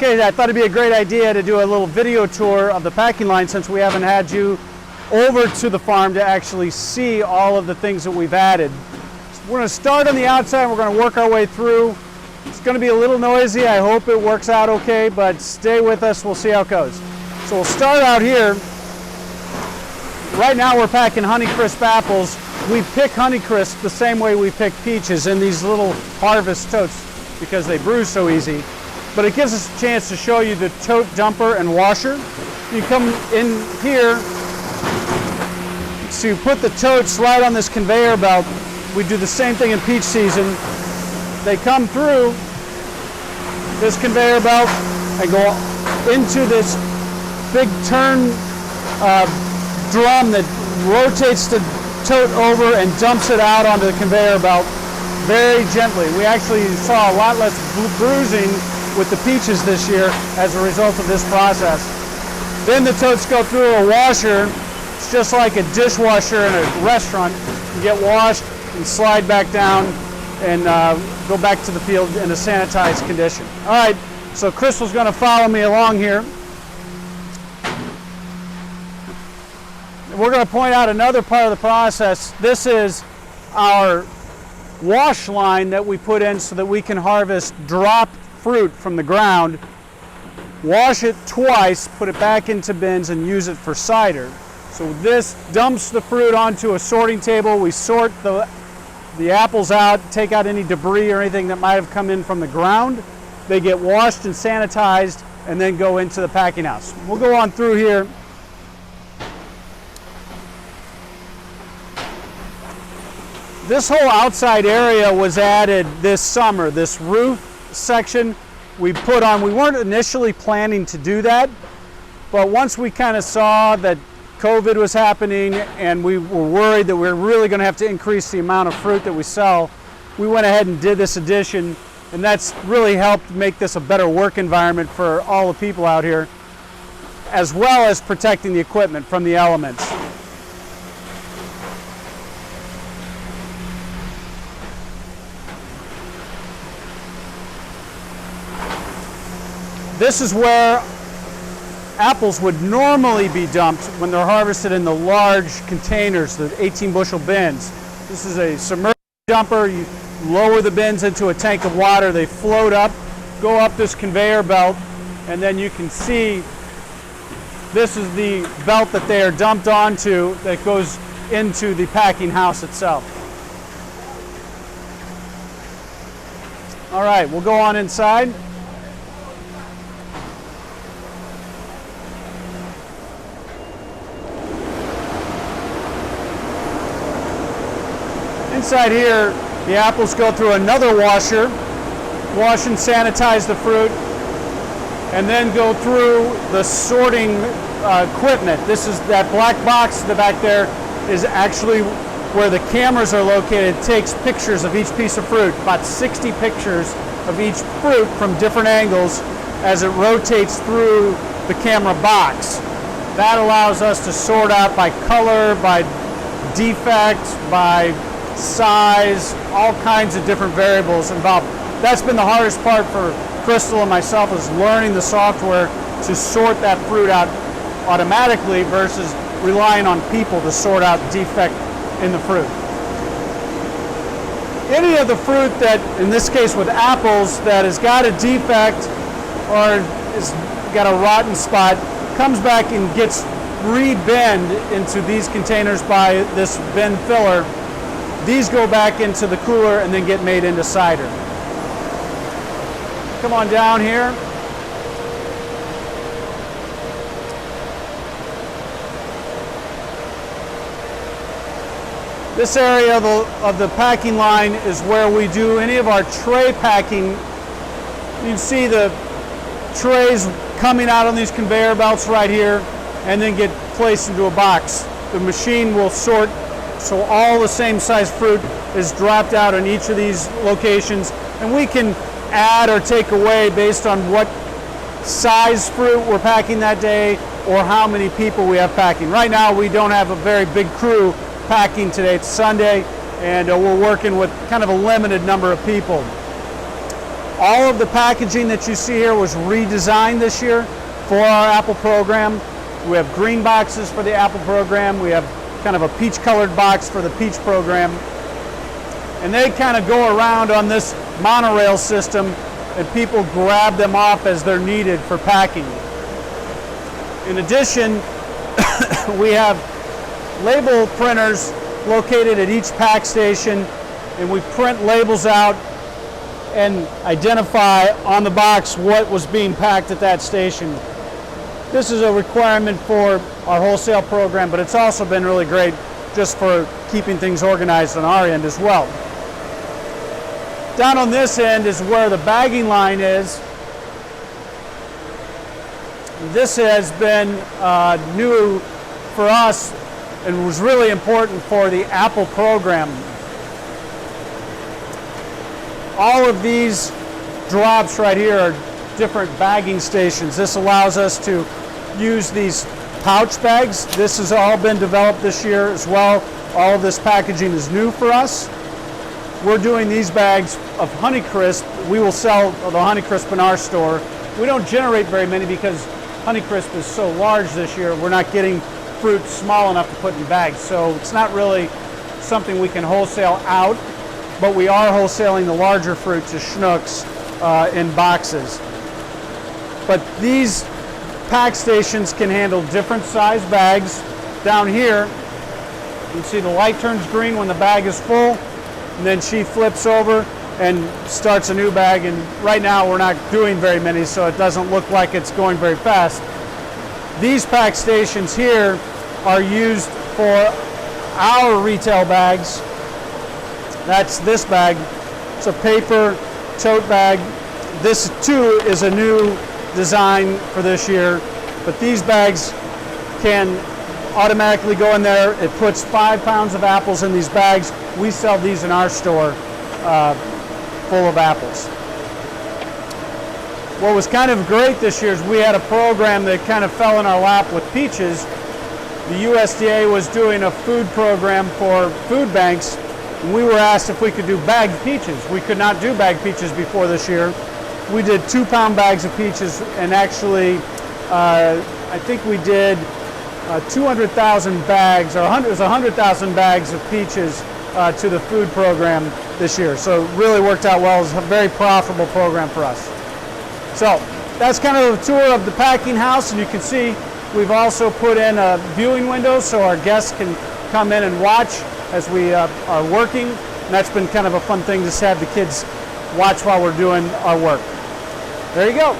Okay, I thought it'd be a great idea to do a little video tour of the packing line since we haven't had you over to the farm to actually see all of the things that we've added. We're going to start on the outside, we're going to work our way through. It's going to be a little noisy, I hope it works out okay, but stay with us, we'll see how it goes. So we'll start out here. Right now we're packing Honeycrisp apples. We pick Honeycrisp the same way we pick peaches in these little harvest totes because they bruise so easy. But it gives us a chance to show you the tote dumper and washer. You come in here to put the totes right on this conveyor belt. We do the same thing in peach season. They come through this conveyor belt and go into this big turn drum that rotates the tote over and dumps it out onto the conveyor belt very gently. We actually saw a lot less bruising with the peaches this year as a result of this process. Then the totes go through a washer. It's just like a dishwasher in a restaurant. You get washed and slide back down and go back to the field in a sanitized condition. All right, so Crystal's going to follow me along here. We're going to point out another part of the process. This is our wash line that we put in so that we can harvest dropped fruit from the ground, wash it twice, put it back into bins, and use it for cider. So this dumps the fruit onto a sorting table. We sort the apples out, take out any debris or anything that might have come in from the ground. They get washed and sanitized and then go into the packing house. We'll go on through here. This whole outside area was added this summer. This roof section we put on. We weren't initially planning to do that, but once we kind of saw that COVID was happening and we were worried that we were really going to have to increase the amount of fruit that we sell, we went ahead and did this addition, and that's really helped make this a better work environment for all the people out here, as well as protecting the equipment from the elements. This is where apples would normally be dumped when they're harvested in the large containers, the 18 bushel bins. This is a submerged dumper. You lower the bins into a tank of water. They float up, go up this conveyor belt, and then you can see this is the belt that they are dumped onto that goes into the packing house itself. All right, we'll go on inside. Inside here, the apples go through another washer, wash and sanitize the fruit, and then go through the sorting equipment. This is that black box in the back there is actually where the cameras are located. It takes pictures of each piece of fruit, about 60 pictures of each fruit from different angles as it rotates through the camera box. That allows us to sort out by color, by defect, by size, all kinds of different variables involved. That's been the hardest part for Crystal and myself, is learning the software to sort that fruit out automatically versus relying on people to sort out defect in the fruit. Any of the fruit that, in this case with apples, that has got a defect or has got a rotten spot, comes back and gets re-binned into these containers by this bin filler. These go back into the cooler and then get made into cider. Come on down here. This area of the packing line is where we do any of our tray packing. You can see the trays coming out on these conveyor belts right here and then get placed into a box. The machine will sort so all the same size fruit is dropped out in each of these locations, and we can add or take away based on what size fruit we're packing that day or how many people we have packing. Right now we don't have a very big crew packing today. It's Sunday and we're working with kind of a limited number of people. All of the packaging that you see here was redesigned this year for our Apple program. We have green boxes for the Apple program. We have kind of a peach colored box for the peach program. And they kind of go around on this monorail system, and people grab them off as they're needed for packing. In addition, we have label printers located at each pack station, and we print labels out and identify on the box what was being packed at that station. This is a requirement for our wholesale program, but it's also been really great just for keeping things organized on our end as well. Down on this end is where the bagging line is. This has been new for us and was really important for the Apple program. All of these drops right here are different bagging stations. This allows us to use these pouch bags. This has all been developed this year as well. All of this packaging is new for us. We're doing these bags of Honeycrisp. We will sell the Honeycrisp in our store. We don't generate very many because Honeycrisp is so large this year. We're not getting fruit small enough to put in bags. So it's not really something we can wholesale out, but we are wholesaling the larger fruit to Schnucks in boxes. But these pack stations can handle different size bags. Down here, you can see the light turns green when the bag is full, and then she flips over and starts a new bag. And right now we're not doing very many, so it doesn't look like it's going very fast. These pack stations here are used for our retail bags. That's this bag. It's a paper tote bag. This too is a new design for this year, but these bags can automatically go in there. It puts 5 pounds of apples in these bags. We sell these in our store full of apples. What was kind of great this year is we had a program that kind of fell in our lap with peaches. The USDA was doing a food program for food banks. We were asked if we could do bagged peaches. We could not do bagged peaches before this year. We did 2-pound bags of peaches, and actually I think we did 200,000 bags, or it was 100,000 bags of peaches to the food program this year. So it really worked out well. It was a very profitable program for us. So that's kind of a tour of the packing house, and you can see we've also put in a viewing window so our guests can come in and watch as we are working. And that's been kind of a fun thing, just to have the kids watch while we're doing our work. There you go.